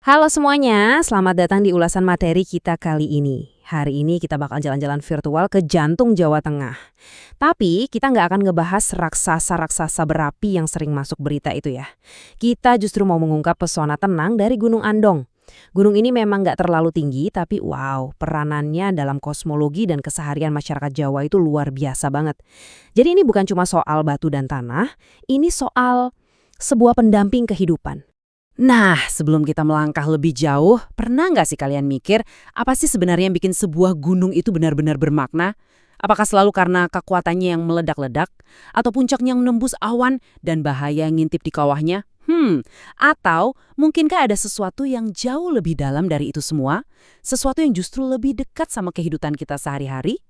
Halo semuanya, selamat datang di ulasan materi kita kali ini. Hari ini kita bakal jalan-jalan virtual ke jantung Jawa Tengah. Tapi kita nggak akan ngebahas raksasa-raksasa berapi yang sering masuk berita itu ya. Kita justru mau mengungkap pesona tenang dari Gunung Andong. Gunung ini memang nggak terlalu tinggi, tapi wow, peranannya dalam kosmologi dan keseharian masyarakat Jawa itu luar biasa banget. Jadi ini bukan cuma soal batu dan tanah, ini soal sebuah pendamping kehidupan. Nah, sebelum kita melangkah lebih jauh, pernah nggak sih kalian mikir, apa sih sebenarnya yang bikin sebuah gunung itu benar-benar bermakna? Apakah selalu karena kekuatannya yang meledak-ledak? Atau puncaknya yang menembus awan dan bahaya yang ngintip di kawahnya? Atau mungkinkah ada sesuatu yang jauh lebih dalam dari itu semua? Sesuatu yang justru lebih dekat sama kehidupan kita sehari-hari?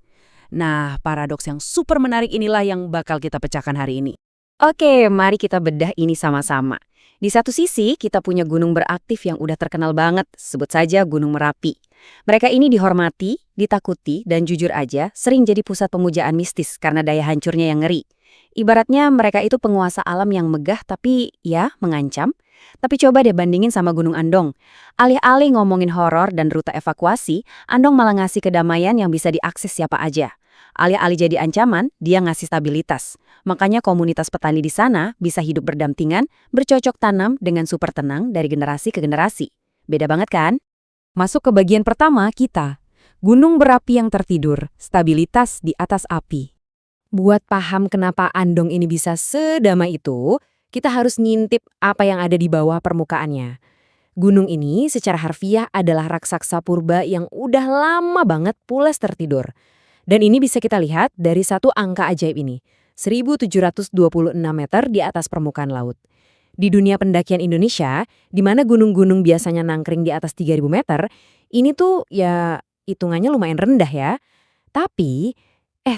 Nah, paradoks yang super menarik inilah yang bakal kita pecahkan hari ini. Oke, mari kita bedah ini sama-sama. Di satu sisi, kita punya gunung beraktif yang udah terkenal banget, sebut saja Gunung Merapi. Mereka ini dihormati, ditakuti, dan jujur aja sering jadi pusat pemujaan mistis karena daya hancurnya yang ngeri. Ibaratnya mereka itu penguasa alam yang megah tapi ya mengancam. Tapi coba deh bandingin sama Gunung Andong. Alih-alih ngomongin horor dan rute evakuasi, Andong malah ngasih kedamaian yang bisa diakses siapa aja. Alih-alih jadi ancaman, dia ngasih stabilitas. Makanya komunitas petani di sana bisa hidup berdampingan, bercocok tanam dengan super tenang dari generasi ke generasi. Beda banget kan? Masuk ke bagian pertama kita. Gunung berapi yang tertidur, stabilitas di atas api. Buat paham kenapa Andong ini bisa sedamai itu, kita harus ngintip apa yang ada di bawah permukaannya. Gunung ini secara harfiah adalah raksasa purba yang udah lama banget pulas tertidur. Dan ini bisa kita lihat dari satu angka ajaib ini, 1.726 meter di atas permukaan laut. Di dunia pendakian Indonesia, di mana gunung-gunung biasanya nangkring di atas 3.000 meter, ini tuh ya hitungannya lumayan rendah ya. Tapi,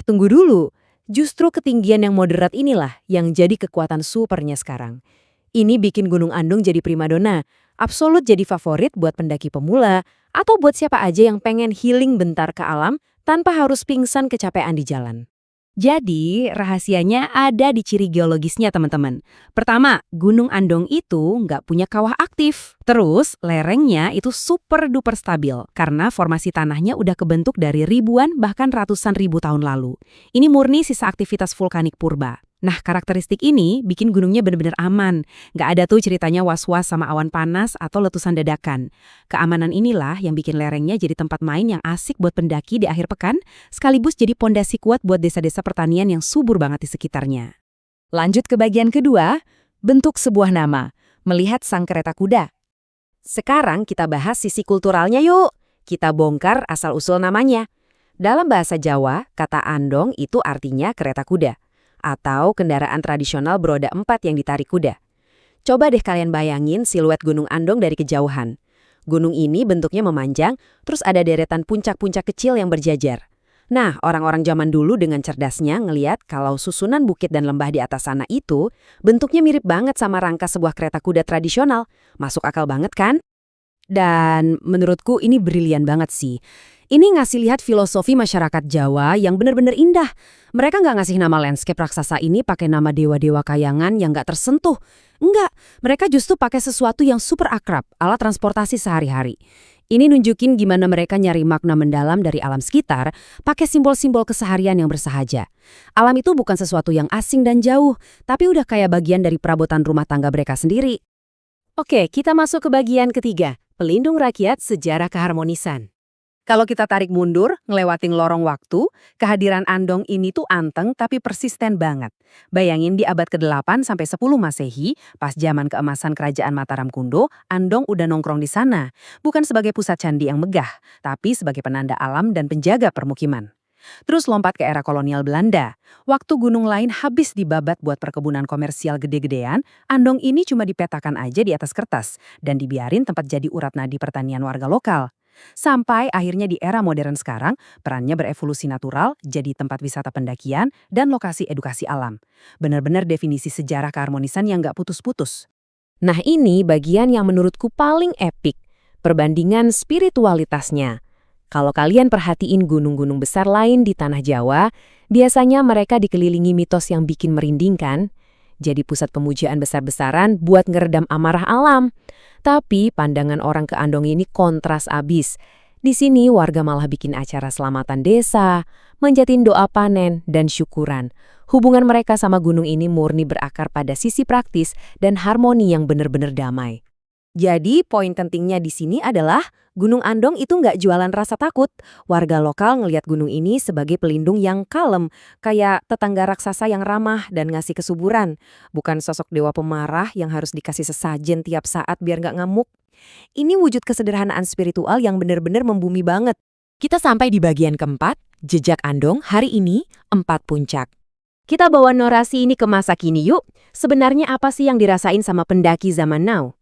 tunggu dulu, justru ketinggian yang moderat inilah yang jadi kekuatan supernya sekarang. Ini bikin Gunung Andong jadi primadona, absolut jadi favorit buat pendaki pemula, atau buat siapa aja yang pengen healing bentar ke alam, tanpa harus pingsan kecapean di jalan. Jadi, rahasianya ada di ciri geologisnya teman-teman. Pertama, Gunung Andong itu nggak punya kawah aktif. Terus, lerengnya itu super duper stabil karena formasi tanahnya udah kebentuk dari ribuan bahkan ratusan ribu tahun lalu. Ini murni sisa aktivitas vulkanik purba. Nah, karakteristik ini bikin gunungnya benar-benar aman. Nggak ada tuh ceritanya was-was sama awan panas atau letusan dadakan. Keamanan inilah yang bikin lerengnya jadi tempat main yang asik buat pendaki di akhir pekan, sekaligus jadi pondasi kuat buat desa-desa pertanian yang subur banget di sekitarnya. Lanjut ke bagian kedua, bentuk sebuah nama, melihat sang kereta kuda. Sekarang kita bahas sisi kulturalnya yuk. Kita bongkar asal-usul namanya. Dalam bahasa Jawa, kata Andong itu artinya kereta kuda, atau kendaraan tradisional beroda 4 yang ditarik kuda. Coba deh kalian bayangin siluet Gunung Andong dari kejauhan. Gunung ini bentuknya memanjang, terus ada deretan puncak-puncak kecil yang berjajar. Nah, orang-orang zaman dulu dengan cerdasnya ngeliat kalau susunan bukit dan lembah di atas sana itu bentuknya mirip banget sama rangka sebuah kereta kuda tradisional. Masuk akal banget kan? Dan menurutku ini brilian banget sih. Ini ngasih lihat filosofi masyarakat Jawa yang benar-benar indah. Mereka nggak ngasih nama landscape raksasa ini pakai nama dewa-dewa kayangan yang nggak tersentuh. Enggak, mereka justru pakai sesuatu yang super akrab, alat transportasi sehari-hari. Ini nunjukin gimana mereka nyari makna mendalam dari alam sekitar, pakai simbol-simbol keseharian yang bersahaja. Alam itu bukan sesuatu yang asing dan jauh, tapi udah kayak bagian dari perabotan rumah tangga mereka sendiri. Oke, kita masuk ke bagian ketiga, pelindung rakyat sejarah keharmonisan. Kalau kita tarik mundur, ngelewatin lorong waktu, kehadiran Andong ini tuh anteng tapi persisten banget. Bayangin di abad ke-8 sampai 10 Masehi, pas zaman keemasan kerajaan Mataram Kundo, Andong udah nongkrong di sana. Bukan sebagai pusat candi yang megah, tapi sebagai penanda alam dan penjaga permukiman. Terus lompat ke era kolonial Belanda. Waktu gunung lain habis dibabat buat perkebunan komersial gede-gedean, Andong ini cuma dipetakan aja di atas kertas dan dibiarin tempat jadi urat nadi pertanian warga lokal. Sampai akhirnya di era modern sekarang, perannya berevolusi natural jadi tempat wisata pendakian dan lokasi edukasi alam. Benar-benar definisi sejarah keharmonisan yang nggak putus-putus. Nah ini bagian yang menurutku paling epik, perbandingan spiritualitasnya. Kalau kalian perhatiin gunung-gunung besar lain di tanah Jawa, biasanya mereka dikelilingi mitos yang bikin merinding kan? Jadi pusat pemujaan besar-besaran buat ngeredam amarah alam. Tapi pandangan orang ke Andong ini kontras abis. Di sini warga malah bikin acara selamatan desa, manjatin doa panen, dan syukuran. Hubungan mereka sama gunung ini murni berakar pada sisi praktis dan harmoni yang benar-benar damai. Jadi, poin pentingnya di sini adalah Gunung Andong itu nggak jualan rasa takut. Warga lokal ngelihat gunung ini sebagai pelindung yang kalem, kayak tetangga raksasa yang ramah dan ngasih kesuburan. Bukan sosok dewa pemarah yang harus dikasih sesajen tiap saat biar nggak ngamuk. Ini wujud kesederhanaan spiritual yang benar-benar membumi banget. Kita sampai di bagian keempat, jejak Andong hari ini, 4 puncak. Kita bawa narasi ini ke masa kini yuk. Sebenarnya apa sih yang dirasain sama pendaki zaman now?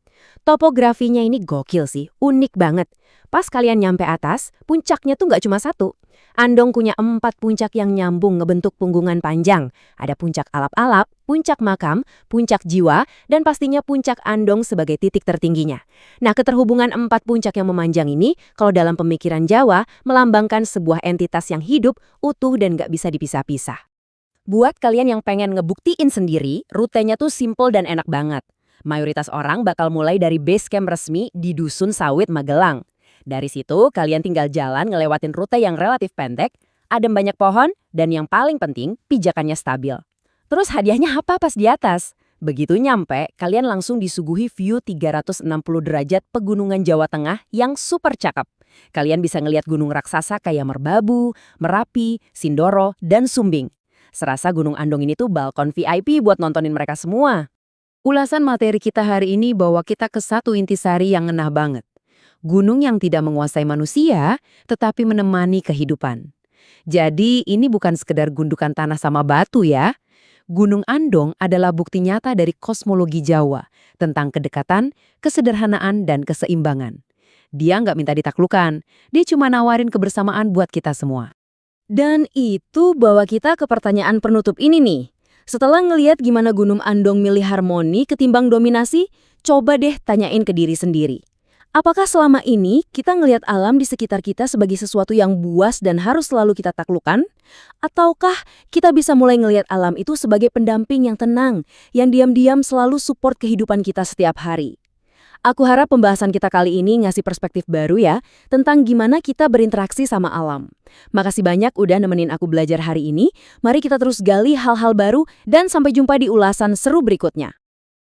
Topografinya ini gokil sih, unik banget. Pas kalian nyampe atas, puncaknya tuh nggak cuma satu. Andong punya 4 puncak yang nyambung ngebentuk punggungan panjang. Ada puncak alap-alap, puncak makam, puncak jiwa, dan pastinya puncak Andong sebagai titik tertingginya. Nah, keterhubungan 4 puncak yang memanjang ini, kalau dalam pemikiran Jawa, melambangkan sebuah entitas yang hidup, utuh, dan nggak bisa dipisah-pisah. Buat kalian yang pengen ngebuktiin sendiri, rutenya tuh simple dan enak banget. Mayoritas orang bakal mulai dari base camp resmi di Dusun Sawit, Magelang. Dari situ, kalian tinggal jalan ngelewatin rute yang relatif pendek, adem banyak pohon, dan yang paling penting, pijakannya stabil. Terus hadiahnya apa pas di atas? Begitu nyampe, kalian langsung disuguhi view 360 derajat pegunungan Jawa Tengah yang super cakep. Kalian bisa ngelihat gunung raksasa kayak Merbabu, Merapi, Sindoro, dan Sumbing. Serasa Gunung Andong ini tuh balkon VIP buat nontonin mereka semua. Ulasan materi kita hari ini bawa kita ke satu intisari yang ngena banget. Gunung yang tidak menguasai manusia, tetapi menemani kehidupan. Jadi ini bukan sekedar gundukan tanah sama batu ya. Gunung Andong adalah bukti nyata dari kosmologi Jawa tentang kedekatan, kesederhanaan, dan keseimbangan. Dia nggak minta ditaklukkan, dia cuma nawarin kebersamaan buat kita semua. Dan itu bawa kita ke pertanyaan penutup ini nih. Setelah ngeliat gimana Gunung Andong milih harmoni ketimbang dominasi, coba deh tanyain ke diri sendiri. Apakah selama ini kita ngelihat alam di sekitar kita sebagai sesuatu yang buas dan harus selalu kita taklukkan? Ataukah kita bisa mulai ngelihat alam itu sebagai pendamping yang tenang, yang diam-diam selalu support kehidupan kita setiap hari? Aku harap pembahasan kita kali ini ngasih perspektif baru ya, tentang gimana kita berinteraksi sama alam. Makasih banyak udah nemenin aku belajar hari ini. Mari kita terus gali hal-hal baru dan sampai jumpa di ulasan seru berikutnya.